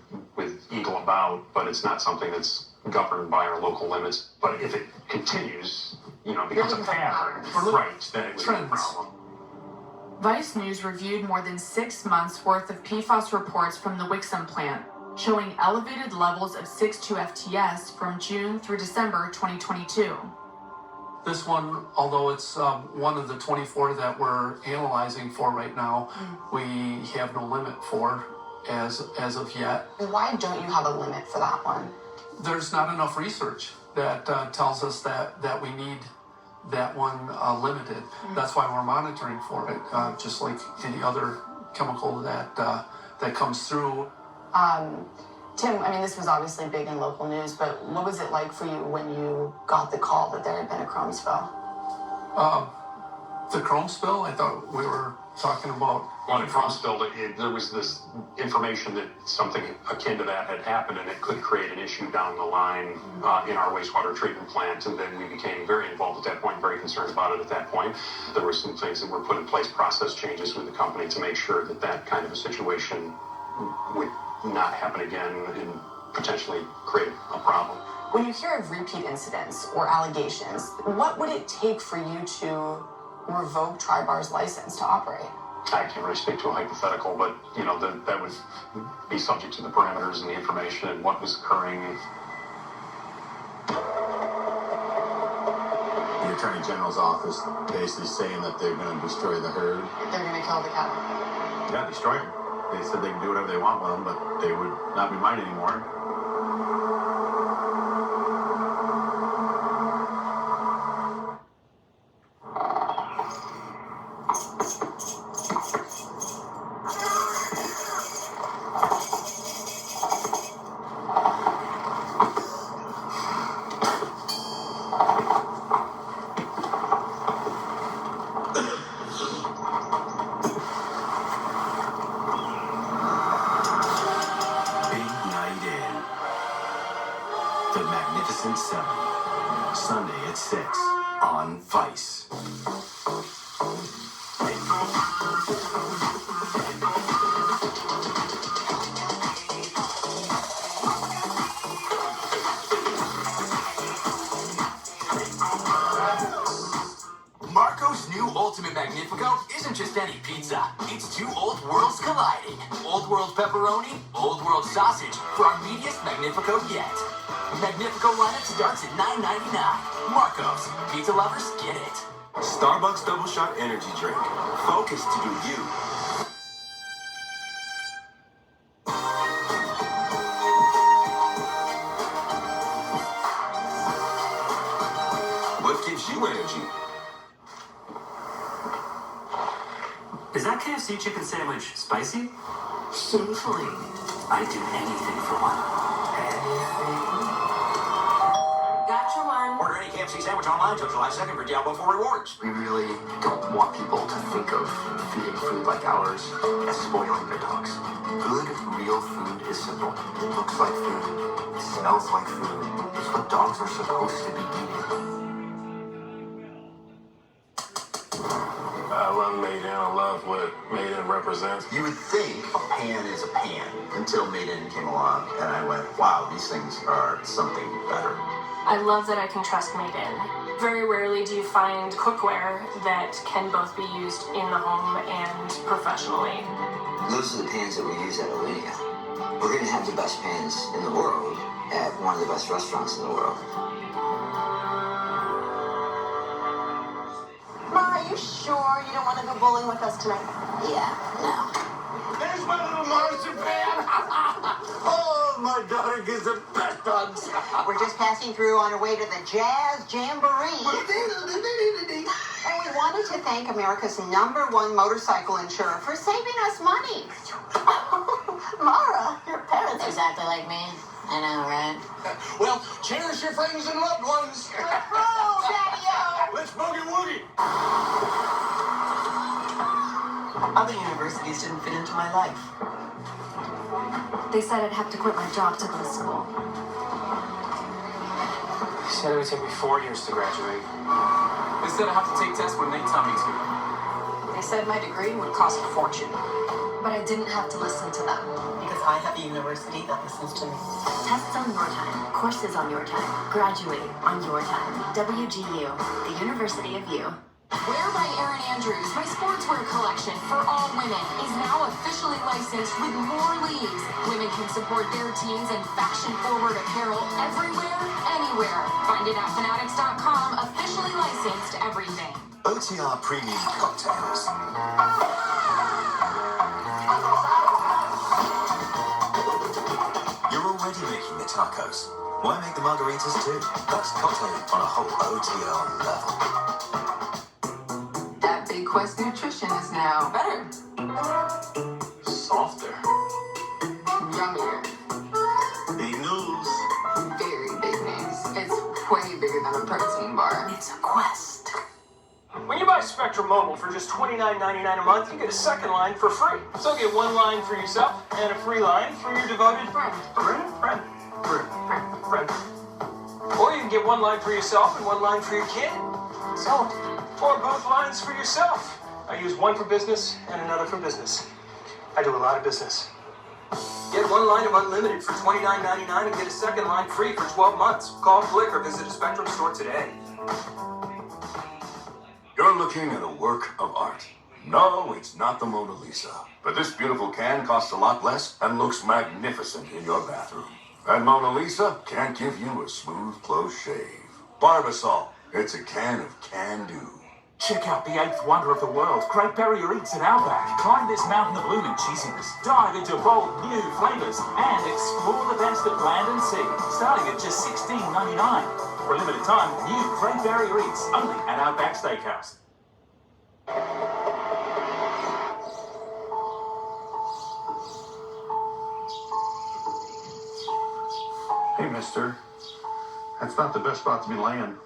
Eagle about, but it's not something that's governed by our local limits. But if it continues, becomes a pattern, right, then it would be a problem. Vice News reviewed more than 6 months worth of PFAS reports from the Wixom plant, showing elevated levels of 6,2-FTS from June through December 2022. This one, although it's one of the 24 that we're analyzing for right now, we have no limit for as of yet. Why don't you have a limit for that one? There's not enough research that tells us that we need that one limited. That's why we're monitoring for it, just like any other chemical that comes through. Tim, this was obviously big in local news, but what was it like for you when you got the call that there had been a chrome spill? The chrome spill, I thought we were talking about. On a chrome spill, there was this information that something akin to that had happened, and it could create an issue down the line in our wastewater treatment plant. And then we became very involved at that point, very concerned about it at that point. There were some things that were put in place, process changes with the company to make sure that kind of a situation would not happen again and potentially create a problem. When you hear of repeat incidents or allegations, what would it take for you to revoke Tri-Bar's license to operate? I can't really speak to a hypothetical, but that would be subject to the parameters and the information and what was occurring. The Attorney General's office basically saying that they're going to destroy the herd. They're going to kill the cattle. Yeah, destroy them. They said they can do whatever they want with them, but they would not be mine anymore. Sunday at 6 on Vice. Marco's new Ultimate Magnifico isn't just any pizza. It's two old worlds colliding. Old world pepperoni, old world sausage for our meatiest Magnifico yet. Magnifico lineup starts at $9.99. Marco's. Pizza lovers get it. Starbucks Double Shot Energy Drink. Focus to do you. What gives you energy? Is that KFC chicken sandwich spicy? Shamefully. I'd do anything for one. Gotcha one. Order any KFC sandwich online until July 2nd for Diablo 4 rewards. We really don't want people to think of feeding food like ours as spoiling their dogs. Good, real food is simple. It looks like food. It smells like food. It's what dogs are supposed to be eating. I love Made In. I love what Made In represents. You would think a pan is a pan until Made In came along, and I went, wow, these things are something better. I love that I can trust Made In. Very rarely do you find cookware that can both be used in the home and professionally. Those are the pans that we use at Alinea. We're going to have the best pans in the world at one of the best restaurants in the world. Ma, are you sure you don't want to go bowling with us tonight? Yeah, no. There's my little marzipan. Oh, my daughter gives the best hugs. We're just passing through on our way to the Jazz Jamboree. And we wanted to thank America's #1 motorcycle insurer for saving us money. Mara, your parents are Exactly like me. I know, right? Well, cherish your friends and loved ones. Oh, Daddy-O! Let's boogie woogie. Other universities didn't fit into my life. They said I'd have to quit my job to go to school. They said it would take me 4 years to graduate. They said I have to take tests when they tell me to. They said my degree would cost a fortune. But I didn't have to listen to them. Because I have a university that listens to me. Tests on your time, courses on your time, graduate on your time. WGU, the University of You. Wear by Erin Andrews, my sportswear collection for all women, is now officially licensed with more leagues. Women can support their teams in fashion-forward apparel everywhere, anywhere. Find it at fanatics.com, officially licensed everything. OTR Premium Cocktails. You're already making the tacos. Why make the margaritas too? That's cocktailing on a whole OTR level. That Big Quest nutrition is now better, Softer. yummier, Big news. very big news. It's way bigger than a protein bar. It's a quest. When you buy Spectrum Mobile for just $29.99 a month, you get a second line for free. So get one line for yourself and a free line for your devoted friend. Friend. Or you can get one line for yourself and one line for your kid. So, or both lines for yourself. I use one for business and another for business. I do a lot of business. Get one line of unlimited for $29.99 and get a second line free for 12 months. Call, click, or visit a Spectrum store today. You're looking at a work of art. No, it's not the Mona Lisa. But this beautiful can costs a lot less and looks magnificent in your bathroom. That Mona Lisa can't give you a smooth, close shave. Barbasol, it's a can of can-do. Check out the 8th wonder of the world, Great Barrier Eats in Outback. Climb this mountain of blooming cheesiness, dive into bold new flavours, and explore the best of land and sea, starting at just $16.99. For a limited time, new Great Barrier Eats, only at Outback Steakhouse. Hey, mister. That's not the best spot to be laying.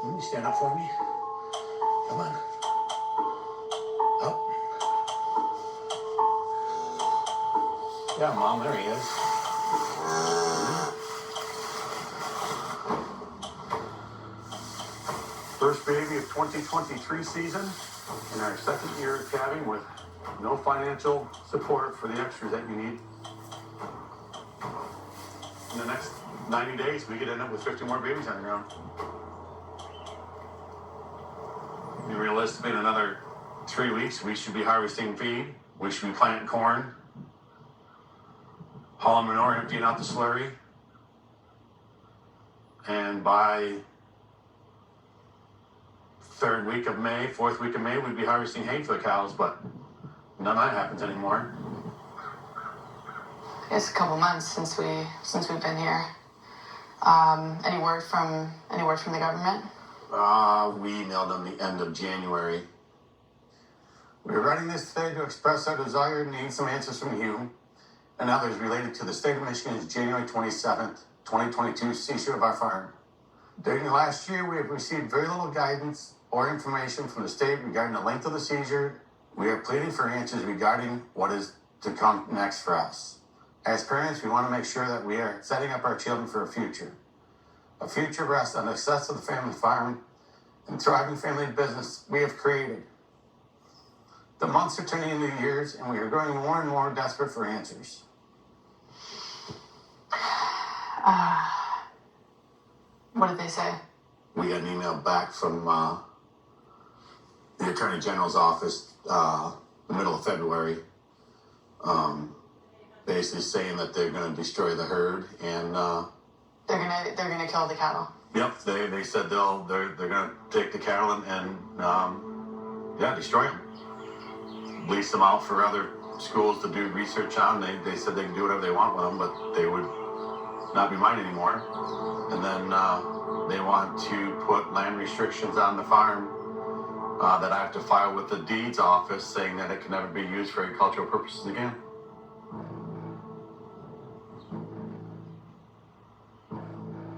Can you stand up for me? Come on. Up. Yeah, Mom, there he is. First baby of 2023 season, in our second year of calving with no financial support for the extras that you need. In the next 90 days, we could end up with 50 more babies on the ground. And realistically, in another 3 weeks, we should be harvesting feed. We should be planting corn, hauling manure, emptying out the slurry. And by third week of May, fourth week of May, we'd be harvesting hay for the cows, but none of that happens anymore. It's a couple months since we've been here. Any word from the government? We emailed them the end of January. We're writing this today to express our desire and need some answers from you and others related to the state of Michigan's January 27th, 2022 seizure of our farm. During the last year, we have received very little guidance or information from the state regarding the length of the seizure. We are pleading for answers regarding what is to come next for us. As parents, we want to make sure that we are setting up our children for a future rests on the success of the family farm and thriving family business we have created. The months are turning into years, and we are growing more and more desperate for answers. What did they say? We got an email back from the Attorney General's office the middle of February, basically saying that they're going to destroy the herd and they're gonna kill the cattle. Yep, they said they're going to take the cattle and destroy them. Lease them out for other schools to do research on. They said they can do whatever they want with them, but they would not be mine anymore. And then they want to put land restrictions on the farm that I have to file with the deeds office saying that it can never be used for agricultural purposes again.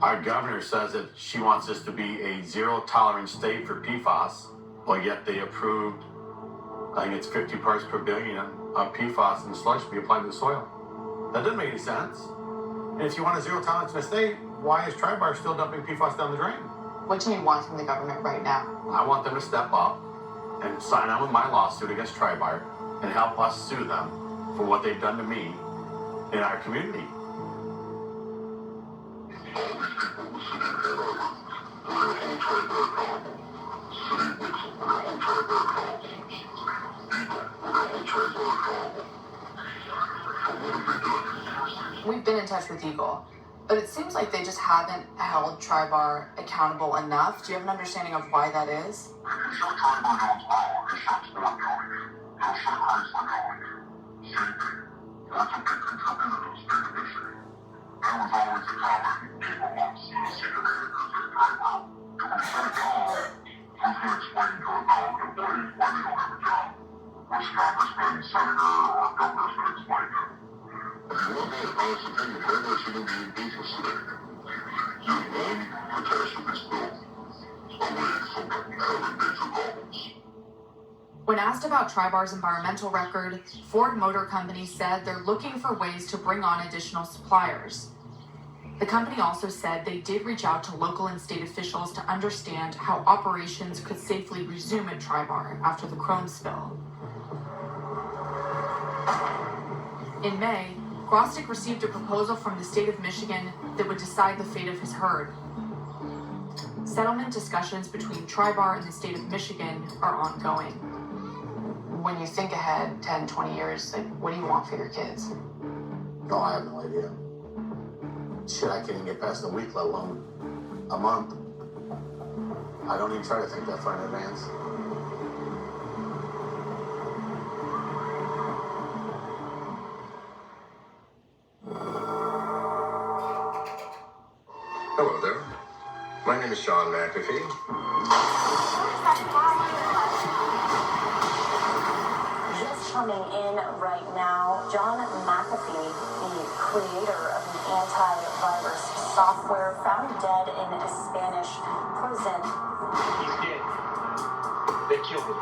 Our governor says that she wants this to be a zero-tolerance state for PFAS, but yet they approved, I think it's 50 parts per billion of PFAS in sludge to be applied to the soil. That doesn't make any sense. And if you want a zero-tolerance in a state, why is Tri-Bar still dumping PFAS down the drain? What do you want from the government right now? I want them to step up and sign on with my lawsuit against Tri-Bar and help us sue them for what they've done to me in our community. We've been in touch with Eagle, but it seems like they just haven't held Tri-Bar accountable enough. Do you have an understanding of why that is? When asked about Tri-Bar's environmental record, Ford Motor Company said they're looking for ways to bring on additional suppliers. The company also said they did reach out to local and state officials to understand how operations could safely resume at Tri-Bar after the chrome spill. In May, Grostic received a proposal from the state of Michigan that would decide the fate of his herd. Settlement discussions between Tri-Bar and the state of Michigan are ongoing. When you think ahead 10, 20 years, what do you want for your kids? No, I have no idea. Shit, I can't even get past a week, let alone a month. I don't even try to think that far in advance. Hello there. My name is John McAfee. Just coming in right now, John McAfee, the creator of an antivirus software, found dead in a Spanish prison. He's dead. They killed him.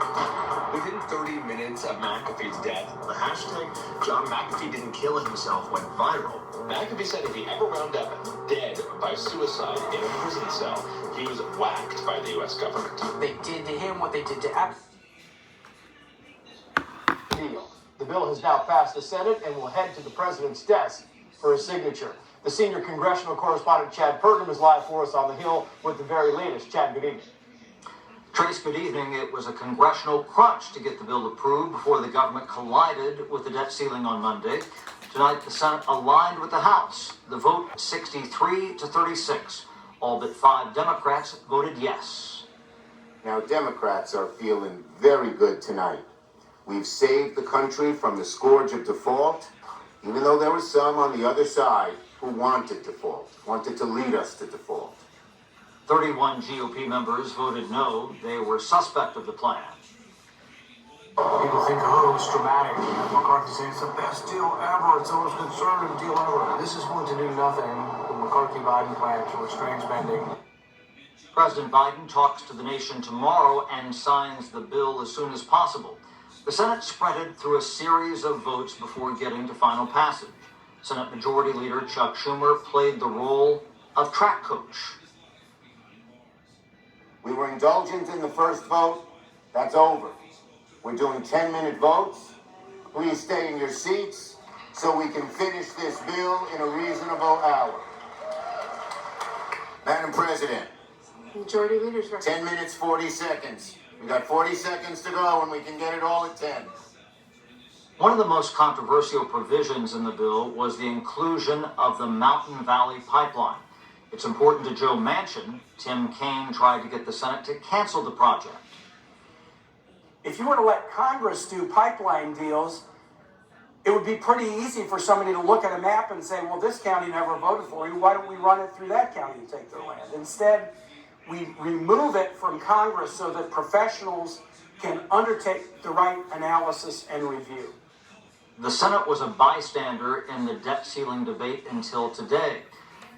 Within 30 minutes of McAfee's death, the hashtag John McAfee didn't kill himself went viral. McAfee said if he ever wound up dead by suicide in a prison cell, he was whacked by the U.S. government. They did to him what they did to Ab. The bill has now passed the Senate and will head to the president's desk for a signature. The senior congressional correspondent Chad Pergham is live for us on the Hill with the very latest. Chad, good evening. Trace, good evening. It was a congressional crunch to get the bill approved before the government collided with the debt ceiling on Monday. Tonight, the Senate aligned with the House. The vote 63-36. All but 5 Democrats voted yes. Now, Democrats are feeling very good tonight. We've saved the country from the scourge of default, even though there were some on the other side who wanted default, wanted to lead us to default. 31 GOP members voted no. They were suspect of the plan. People think, oh, it's dramatic. McCarthy saying it's the best deal ever. It's the most conservative deal ever. This is going to do nothing McCarthy-Biden plan to restrain spending. President Biden talks to the nation tomorrow and signs the bill as soon as possible. The Senate sprinted through a series of votes before getting to final passage. Senate Majority Leader Chuck Schumer played the role of track coach. We were indulgent in the first vote. That's over. We're doing 10-minute votes. Please stay in your seats so we can finish this bill in a reasonable hour. Madam President. Majority Leader's 10 minutes, 40 seconds. We got 40 seconds to go and we can get it all at 10. One of the most controversial provisions in the bill was the inclusion of the Mountain Valley Pipeline. It's important to Joe Manchin. Tim Kaine tried to get the Senate to cancel the project. If you were to let Congress do pipeline deals, it would be pretty easy for somebody to look at a map and say, well, this county never voted for you. Why don't we run it through that county and take their land? Instead, we remove it from Congress so that professionals can undertake the right analysis and review. The Senate was a bystander in the debt ceiling debate until today.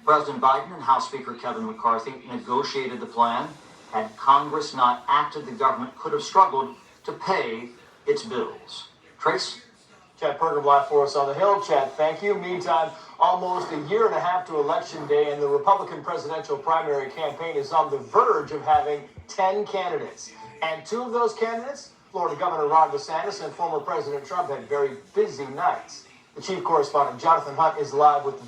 President Biden and House Speaker Kevin McCarthy negotiated the plan. Had Congress not acted, the government could have struggled to pay its bills. Trace? Chad Pergam live for us on the Hill. Chad, thank you. Meantime, almost a year and a half to Election Day, and the Republican presidential primary campaign is on the verge of having 10 candidates. And two of those candidates, Florida Governor Ron DeSantis and former President Trump, had very busy nights. The chief correspondent, Jonathan Hunt, is live with the